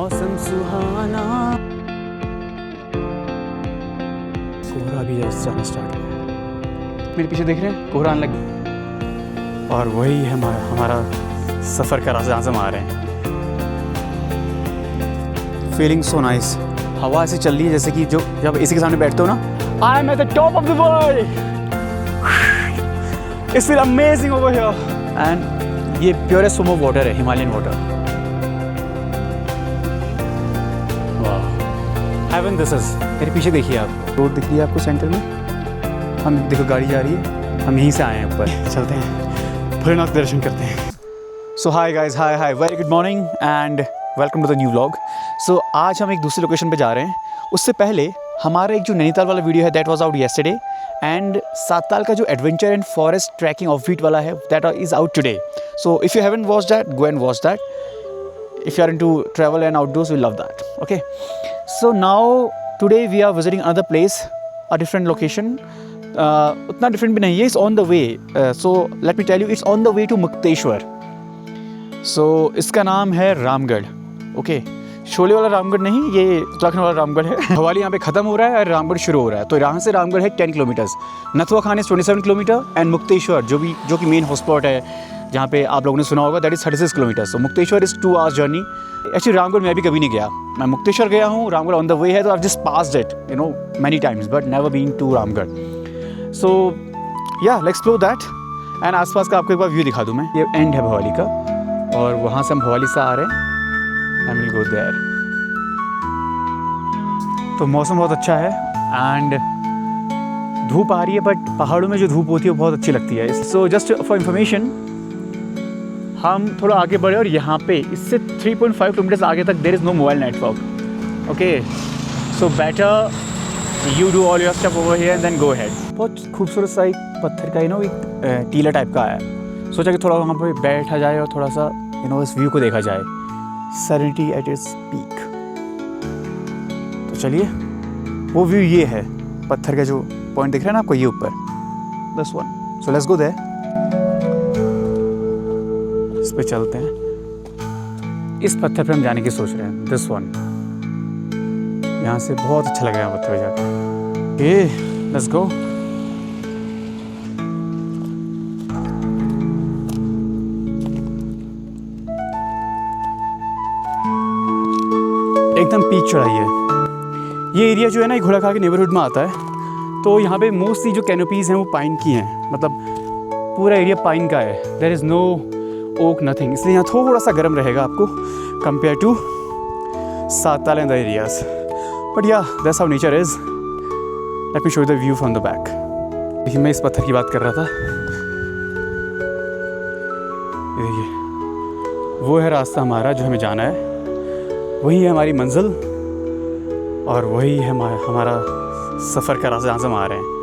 मौसम सुहाना। कोहरा भी जाना स्टार्ट हुआ। मेरे पीछे देख रहे हैं, कोहरा आने लग गया और वही है हमारा सफ़र का रास्ता जहाँ से हम आ रहे हैं। Feeling so nice. हवा ऐसे चल रही है जैसे कि जो जब एसी के सामने बैठते हो ना, I am at the top of the world. It's feel amazing over here. And ये प्योरेस्ट फॉर्म ऑफ वाटर है, Himalayan water. Heaven this is. मेरे पीछे देखिए आप, रोड दिख रही है आपको सेंटर में। हम देखो गाड़ी जा रही है, हम यहीं से आए हैं ऊपर। चलते हैं, भोलेनाथ के दर्शन करते हैं। So hi guys, hi very good morning and welcome to the new vlog. So आज हम एक दूसरे लोकेशन पे जा रहे हैं। उससे पहले हमारा एक जो नैनीताल वाला वीडियो है that was out yesterday, and Sattal का जो adventure and forest trekking off beat वाला है that is out today. So if you haven't watched that, go and watch that. If you are into travel and outdoors, you'll love that. Okay, so now today we are visiting another place, a different location. उतना different भी नहीं है, it's on the way. So let me tell you, it's on the way to Mukteshwar. So इसका नाम है Ramgarh. Okay, Sholay वाला रामगढ़ नहीं, ये उत्तराखंड वाला रामगढ़ है। भवाली यहाँ पे ख़त्म हो रहा है और रामगढ़ शुरू हो रहा है। तो यहाँ से रामगढ़ है 10 kilometres, Nathua Khan 27 kilometre and Mukteshwar जो कि मेन हॉटस्पॉट है जहाँ पे आप लोगों ने सुना होगा, that is 36 kilometre. So Mukteshwar is 2 hours journey. Actually Ramgarh मैं भी कभी नहीं गया। मैं मुक्तेश्वर गया हूँ, रामगढ़ ऑन द वे है, तो I just passed it you know many times but never been to Ramgarh. So yeah let's explore that and आसपास का आपको एक बार व्यू दिखा दूँ मैं। ये एंड है भवाली का और वहाँ से हम भवाली से आ रहे हैं। I will go there. तो मौसम बहुत अच्छा है एंड धूप आ रही है, बट पहाड़ों में जो धूप होती है वो बहुत अच्छी लगती है। सो जस्ट फॉर इन्फॉर्मेशन, हम थोड़ा आगे बढ़े और यहाँ पे इससे 3.5 किलोमीटर्स आगे तक there is no mobile network. Okay, so better you do all your stuff over here and then go ahead. बहुत खूबसूरत सा एक पत्थर का एक टीला टाइप का है। सोचा कि थोड़ा वहाँ पे बैठा जाए और थोड़ा सा इस व्यू को देखा जाए, सेरेनिटी एट इट्स पीक। तो चलिए, वो व्यू ये है, पत्थर का जो पॉइंट दिख रहा है ना आपको, ये ऊपर this one. So let's go there. इस पे चलते हैं। इस पत्थर पे हम जाने की सोच रहे हैं, दिस वन। यहाँ से बहुत अच्छा लग रहा है पत्थर पे जाकर। ओके, लेट्स गो। एकदम पीक चढ़ाई है। ये एरिया जो है ना, ये घोड़ाखाल के नेबरहुड में आता है। तो यहाँ पे मोस्टली जो कैनोपीज़ हैं वो पाइन की हैं, मतलब पूरा एरिया पाइन का है। There is no oak, nothing. इसलिए यहाँ थोड़ा सा गर्म रहेगा आपको compare to Sattal and the areas. But yeah that's how nature is. Let me show the view from the back. देखिए, मैं इस पत्थर की बात कर रहा था। ये देखिए, वो है रास्ता हमारा जो हमें जाना है, वही है हमारी मंजिल और वही है हमारा सफ़र का रास्ता जहाँ से हम आ रहे हैं।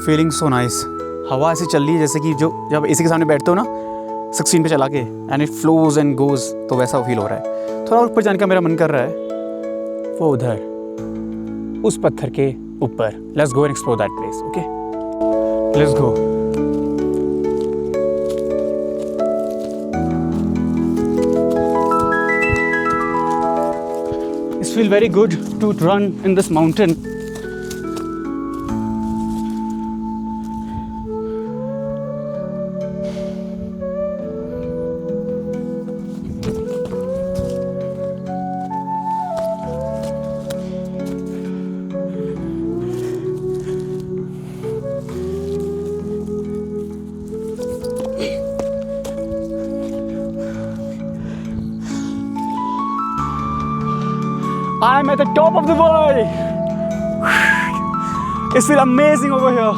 Feeling so nice. हवा ऐसे चल रही है जैसे कि जो जब एसी के सामने बैठते हो ना 16 पे चला के, and it flows and goes, तो वैसा फील हो रहा है। थोड़ा ऊपर जाने का मेरा मन कर रहा है, वो उधर उस पत्थर के ऊपर। Let's go and explore that place. Okay, let's go. It feels very good to run in this mountain. I am at the top of the world. It feels amazing over here.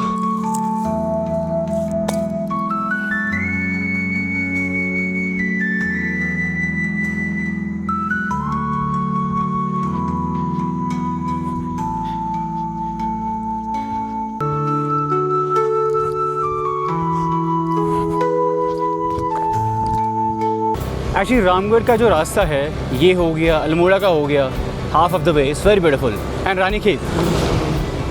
Actually Ramgarh का जो रास्ता है ये हो गया, अल्मोड़ा का हो गया, half of the way. It's very beautiful. And Ranikhet,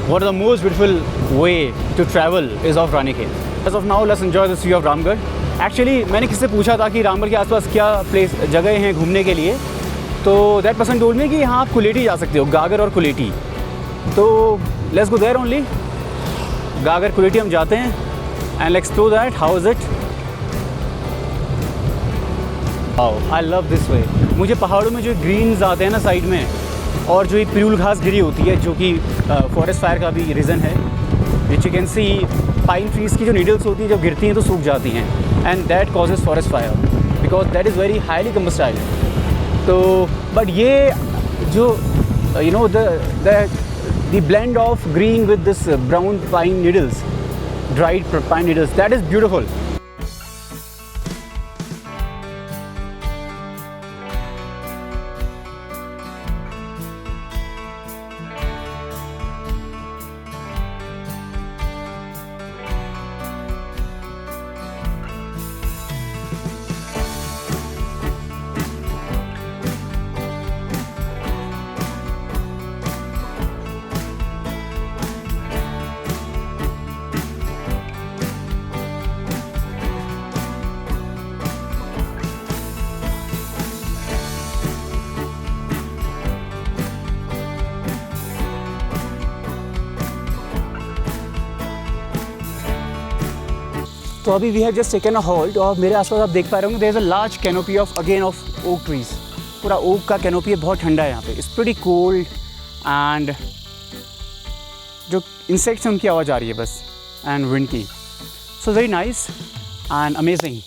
one of the most beautiful way to travel is of Ranikhet. As of now, let's enjoy the view of Ramgarh. Actually, मैंने किससे पूछा था कि रामगढ़ के आसपास क्या प्लेस जगह हैं घूमने के लिए, तो दैट पर्सन टोल्ड मी कि यहाँ आप कुलेटी जा सकते हो, गागर और कुलेटी. तो लेट्स गो देयर ओनली. गागर कुलेटी हम जाते हैं and let's explore that. How is it? I love this way. मुझे पहाड़ों में जो ग्रीन्स आते हैं ना साइड में, और जो ये पिरूल घास गिरी होती है, जो कि फॉरेस्ट फायर का भी रीज़न है, which you can C pine trees की जो नीडल्स होती हैं जब गिरती हैं तो सूख जाती हैं, and that causes forest fire because that is very highly combustible. तो बट ये जो you know the blend of green with this brown pine needles, dried pine needles, that is beautiful. तो अभी we have just taken a halt, और मेरे आसपास आप देख पा रहे होंगे there is a large canopy of again of oak trees. पूरा ओक का कैनोपी है, बहुत ठंडा है यहाँ पे. इट्स प्रीटी कोल्ड एंड जो इंसेक्ट्स हैं उनकी आवाज़ आ रही है बस, एंड विंड की. So very nice and amazing.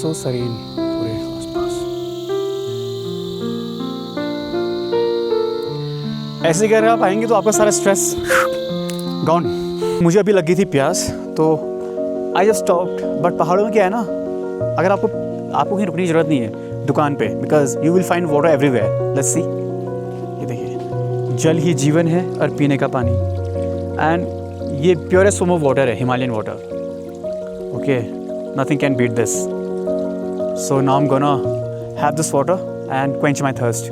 So serene पूरे आसपास. ऐसे अगर आप आएंगे तो आपका सारा स्ट्रेस गॉन. मुझे अभी लगी थी प्यास, तो आई जस्ट स्टॉप्ड. बट पहाड़ों में क्या है ना, अगर आपको कहीं रुकने की ज़रूरत नहीं है दुकान पे, because you will find water everywhere. Let's see. ये देखिए, जल ही जीवन है और पीने का पानी, एंड ये प्योरेस्ट फॉर्म ऑफ वाटर है, Himalayan water. Okay, nothing can beat this. So now I'm gonna have this water and quench my thirst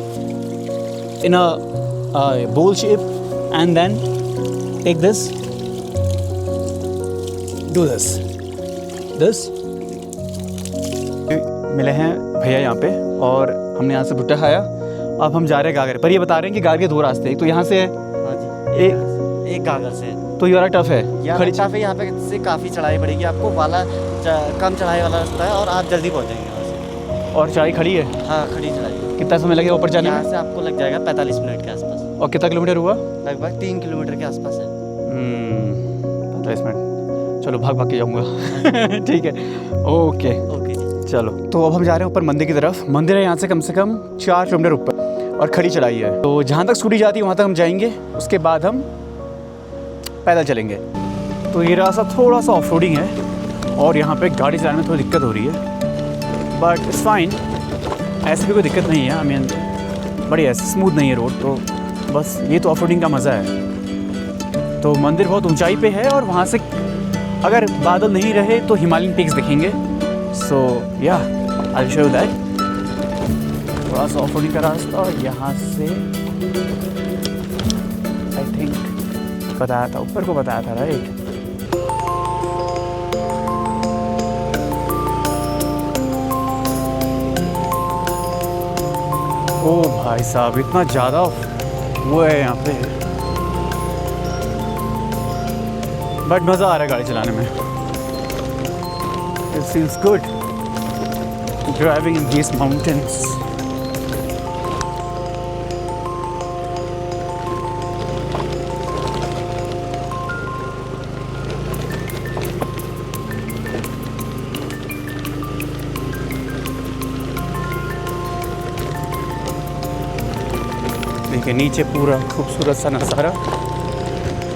in a bowl shape, and then take this, do this. मिले हैं भैया यहाँ पे, और हमने यहाँ से भुट्टा खाया. अब हम जा रहे हैं गागर पर. ये बता रहे हैं कि गागर के दो रास्ते, एक तो यहाँ से है, एक गागर से. तो ये वाला टफ है, खड़ी टफ है. यहाँ पे से काफ़ी चढ़ाई पड़ेगी आपको. वाला कम चढ़ाई वाला रास्ता है, और आप जल्दी पहुँचेंगे. और चढ़ाई खड़ी है? हाँ, खड़ी चढ़ाई. कितना समय लगेगा ऊपर जाने में? यहाँ से आपको लग जाएगा 45 मिनट के आसपास. और कितना किलोमीटर हुआ? लगभग 3 किलोमीटर के आसपास है. 45 मिनट. चलो भाग के जाऊँगा. ठीक है, ओके. चलो, तो अब हम जा रहे हैं ऊपर मंदिर की तरफ. मंदिर है यहाँ से कम 4 किलोमीटर ऊपर, और खड़ी चढ़ाई है. तो जहाँ तक स्कूटी जाती है वहाँ तक हम जाएंगे, उसके बाद हम पैदल चलेंगे. तो ये रास्ता थोड़ा सा ऑफ रोडिंग है, और यहाँ पे गाड़ी चलाने में थोड़ी दिक्कत हो रही है, बट इट्स फाइन. ऐसी भी कोई दिक्कत नहीं है. आई मीन बढ़िया, स्मूथ नहीं है रोड. तो बस ये तो ऑफ रोडिंग का मज़ा है. तो मंदिर बहुत ऊंचाई पे है, और वहाँ से अगर बादल नहीं रहे तो हिमालयन पीक्स दिखेंगे. सो या I will show you that. थोड़ा सा ऑफ रोडिंग का रास्ता, और यहाँ से आई थिंक बताया था, ऊपर को बताया था, राइट? ओ भाई साहब, इतना ज़्यादा वो है यहाँ पे, बट मज़ा आ रहा है गाड़ी चलाने में. It feels good driving in these mountains. देखिए नीचे पूरा खूबसूरत सा नज़ारा,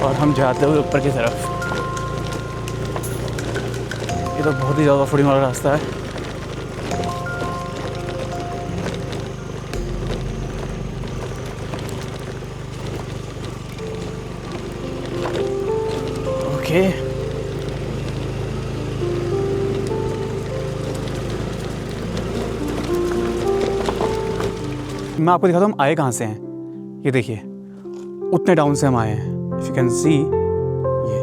और हम जाते हुए ऊपर की तरफ. ये तो बहुत ही ज़्यादा फुटिंग वाला रास्ता है. ओके मैं आपको दिखाता हूँ हम आए कहाँ से हैं। ये देखिए उतने डाउन से हम आए हैं, इफ यू कैन सी ये।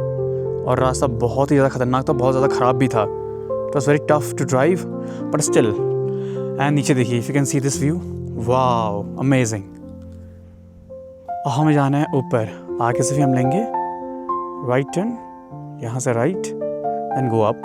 और रास्ता बहुत ही ज़्यादा खतरनाक था, बहुत ज़्यादा ख़राब भी था। It was very tough to drive but still. And नीचे देखिए, if you can see this view, wow amazing. और हमें जाना है ऊपर। आगे से भी हम लेंगे राइट टर्न, यहाँ से राइट एंड गो अप।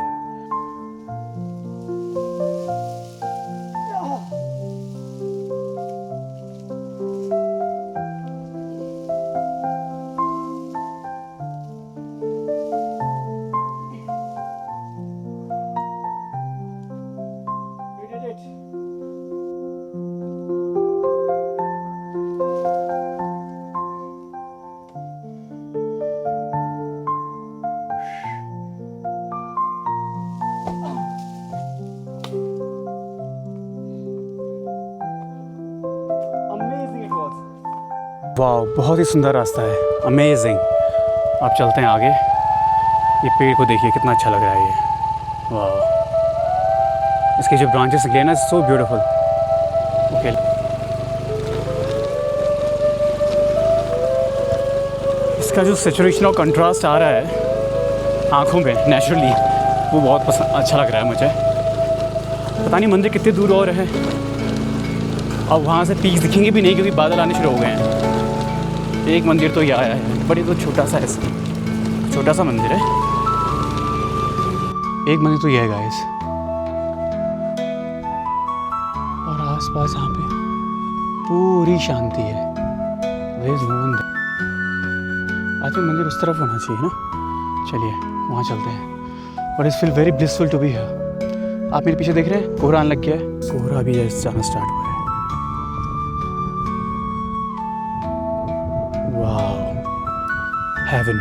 वाह बहुत ही सुंदर रास्ता है, अमेजिंग। आप चलते हैं आगे। ये पेड़ को देखिए कितना अच्छा लग रहा है ये, वाह। इसके जो ब्रांचेस निकले ना, सो ब्यूटीफुल। ओके इसका जो सैचुरेशन और कंट्रास्ट आ रहा है आँखों में नेचुरली, वो बहुत अच्छा लग रहा है मुझे। पता नहीं मंदिर कितने दूर और है। अब वहाँ से पीक दिखेंगे भी नहीं क्योंकि बादल आने शुरू हो गए हैं। एक मंदिर तो ये आया है बट ये तो छोटा सा है, छोटा सा मंदिर है। एक मंदिर तो ये है गाइस, और आसपास यहाँ पे पूरी शांति है। Where is no one there. I think मंदिर उस तरफ होना चाहिए ना। चलिए वहाँ चलते हैं। But it's feel very blissful to be here. आप मेरे पीछे देख रहे हैं, कोहरा आने लग गया है। कोहरा अभी जाना स्टार्ट हुआ है। Heaven.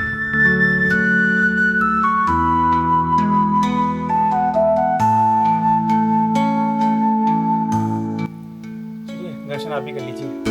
चलिए दर्शन आप भी कर लीजिए।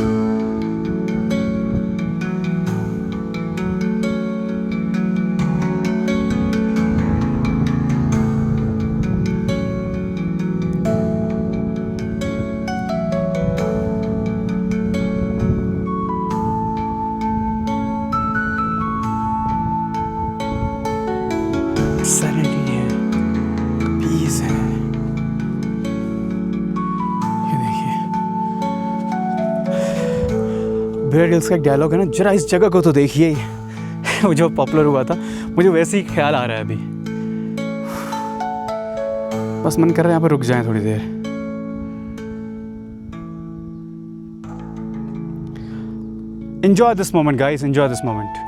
सेरेनिटी है, पीस है। ये देखिए बेयर ग्रिल्स का एक डायलॉग है ना, जरा इस जगह को तो देखिए। वो जो पॉपुलर हुआ था, मुझे वैसे ही ख्याल आ रहा है अभी। बस मन कर रहा है यहाँ पर रुक जाएं थोड़ी देर। Enjoy this moment guys, enjoy this moment.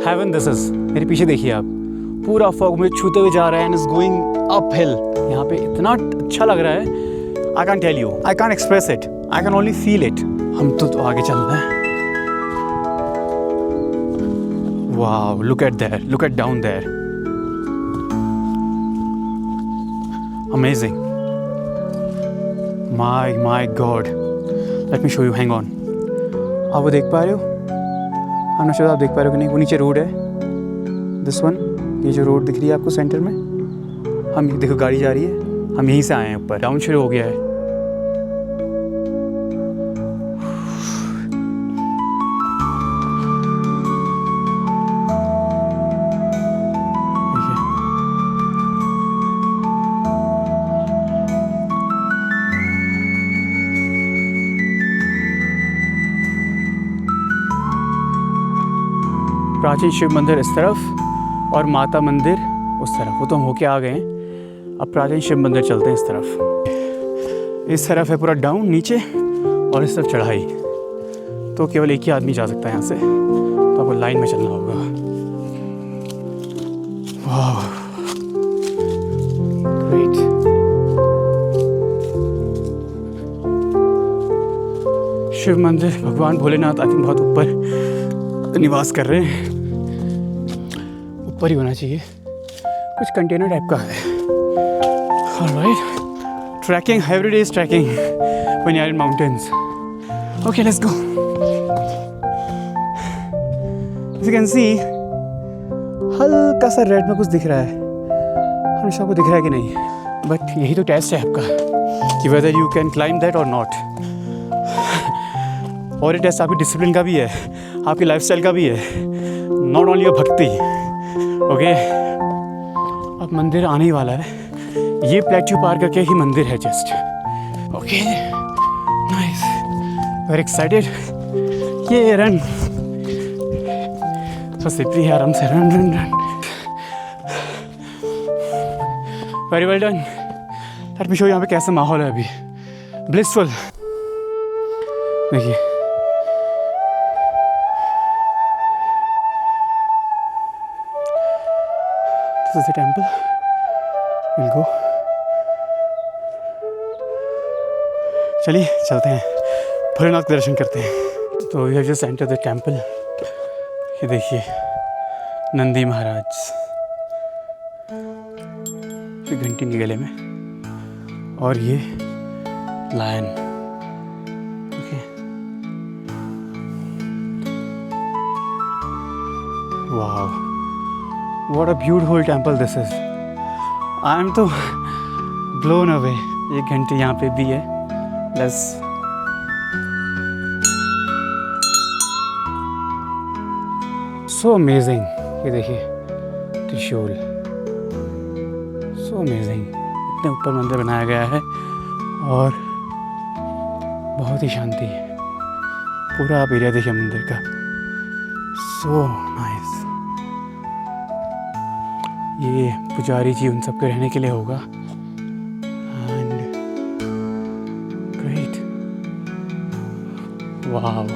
Heaven this is. मेरे पीछे देखिए आप, पूरा फॉग मुझे छूते हुए जा रहा है and is going up hill. यहाँ पे इतना अच्छा लग रहा है, I can tell you, I can express it, I can only feel it. हम तो आगे चल रहे हैं। Wow look at there, look at down there, amazing. My god, let me show you, hang on. आप वो देख पा रहे हो? हम नशा आप देख पा रहे हो कि नहीं? वो नीचे रोड है, दिस वन। ये जो रोड दिख रही है आपको सेंटर में, हम देखो गाड़ी जा रही है, हम यहीं से आए हैं ऊपर। डाउन शुरू हो गया है। प्राचीन शिव मंदिर इस तरफ और माता मंदिर उस तरफ, वो तो हम होके आ गए हैं। अब प्राचीन शिव मंदिर चलते हैं इस तरफ। इस तरफ है पूरा डाउन नीचे और इस तरफ चढ़ाई, तो केवल एक ही आदमी जा सकता है यहाँ से, तो आपको लाइन में चलना होगा। वाह ग्रेट। शिव मंदिर, भगवान भोलेनाथ आई थिंक बहुत ऊपर निवास कर रहे हैं, ऊपर ही होना चाहिए, कुछ कंटेनर टाइप का है। Alright, trekking, every day is trekking when you are in mountains. Okay let's go. You can see हल्का सा रेड में कुछ दिख रहा है, हमेशा आपको दिख रहा है कि नहीं, बट यही तो टेस्ट है आपका कि whether you can climb that और नॉट। और ये टेस्ट आपकी डिसिप्लिन का भी है, आपकी लाइफस्टाइल का भी है, नॉट ओनली योर भक्ति। ओके, अब मंदिर आने ही वाला है, ये प्लेट्यू पार करके ही मंदिर है just. Okay nice, very excited. ये रन तो सिपरी है, आराम से run run run. Very well done. Let me show यहाँ पे कैसा माहौल है अभी, ब्लिसफुल। देखिए this is the temple, will go. चलिए चलते हैं, भोलेनाथ के दर्शन करते हैं। तो we have just enter the temple. ये देखिए नंदी महाराज, ये घंटी के गले में, और ये lion. Okay, wow, what a beautiful temple this is. I am तो ब्लोन अवे। एक घंटी यहाँ पे भी है, लेट्स सो अमेजिंग। ये देखिए त्रिशूल, सो अमेजिंग। इतने ऊपर मंदिर बनाया गया है और बहुत ही शांति है। पूरा आप एरिया देखिए मंदिर का, सो नाइस। ये पुजारी जी उन सब के रहने के लिए होगा, एंड ग्रेट, वाव।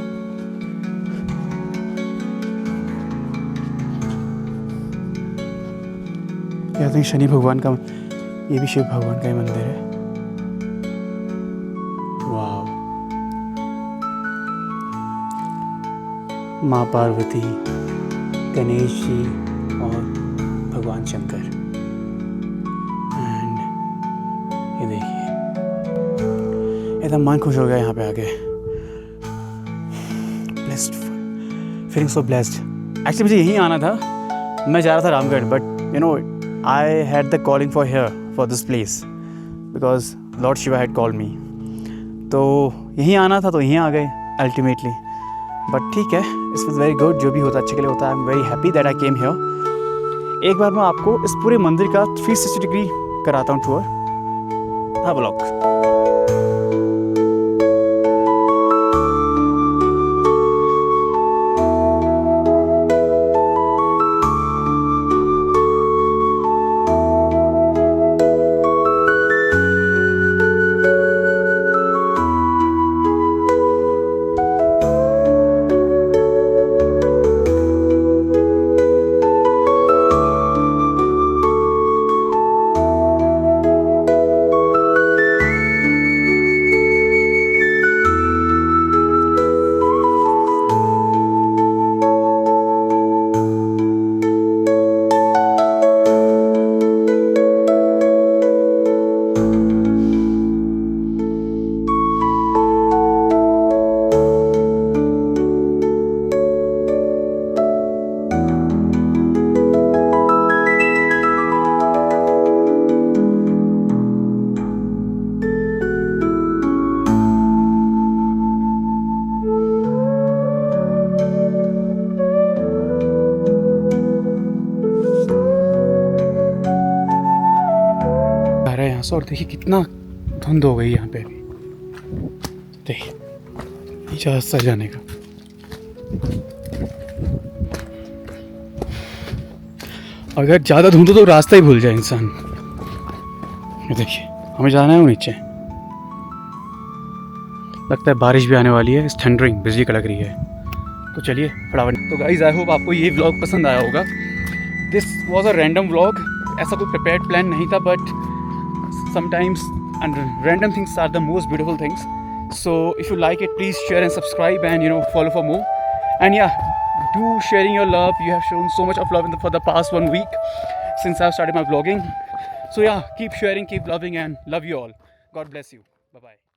कहते हैं शनि भगवान का, ये भी शिव भगवान का ही मंदिर है। वाव, माँ पार्वती, गणेश जी और भगवान शंकर। एंड ये देखिए एकदम मन खुश हो गया यहाँ पे आके। Blessed, feeling so blessed. Actually मुझे यहीं आना था, मैं जा रहा था Ramgarh, but you know I had the calling for here, for this place, because Lord Shiva had called me. तो यहीं आना था तो यहीं आ गए ultimately. But ठीक है, it was very good, जो भी होता अच्छे के लिए होता है। I'm very happy that I came here. एक बार मैं आपको इस पूरे मंदिर का 360 डिग्री कराता हूँ टूर। Have a look. और देखिए कितना धुंध हो गई यहाँ पे अभी। देखिए नीचे रास्ता जाने का। अगर ज़्यादा धुंध हो तो रास्ता ही भूल जाए इंसान। ये देखिए हमें जाना है वो नीचे, लगता है बारिश भी आने वाली है, इस थंडरिंग बिजली कड़क रही है। तो चलिए फटाफट। तो गाइज आई होप आपको ये व्लॉग पसंद आया होगा। This was a random vlog, ऐसा कोई प्रिपेयर्ड प्लान नहीं था, but sometimes and random things are the most beautiful things. So if you like it please share and subscribe and follow for more and yeah do sharing your love. You have shown so much of love for the past 1 week since I've started my vlogging. So yeah, keep sharing, keep loving, and love you all. God bless you. Bye bye.